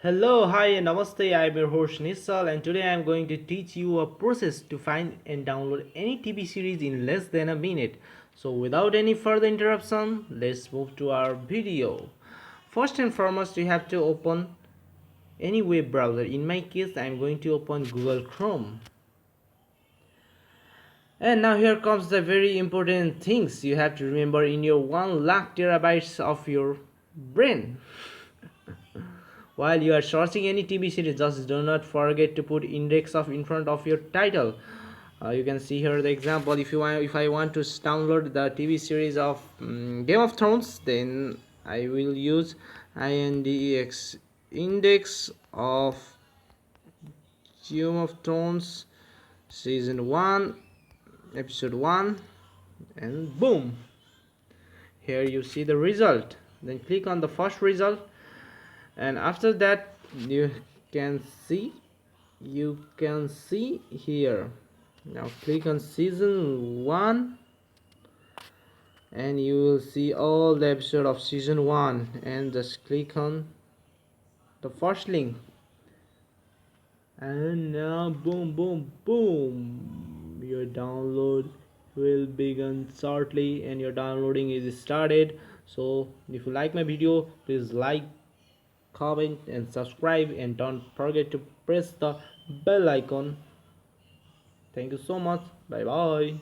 Hello, hi, and namaste. I'm your host Nissal, and today I'm going to teach you a process to find and download any TV series in less than a minute. So, without any further interruption, let's move to our video. First and foremost, you have to open any web browser. In my case, I'm going to open Google Chrome. And now here comes the very important things you have to remember in your 1 lakh terabytes of your brain. While you are searching any TV series, just do not forget to put index of in front of your title. You can see here the example. If I want to download the TV series of Game of Thrones, then I will use index index of Game of Thrones season 1 episode 1, and boom, here you see the result. Then click on the first result, and after that can see you can see here. Now click on season 1 and you will see all the episode of season 1, and just click on the first link, and now boom boom boom, your download will begin shortly and your downloading is started. So if you like my video, please like, comment and subscribe, and don't forget to press the bell icon. Thank you so much. Bye bye.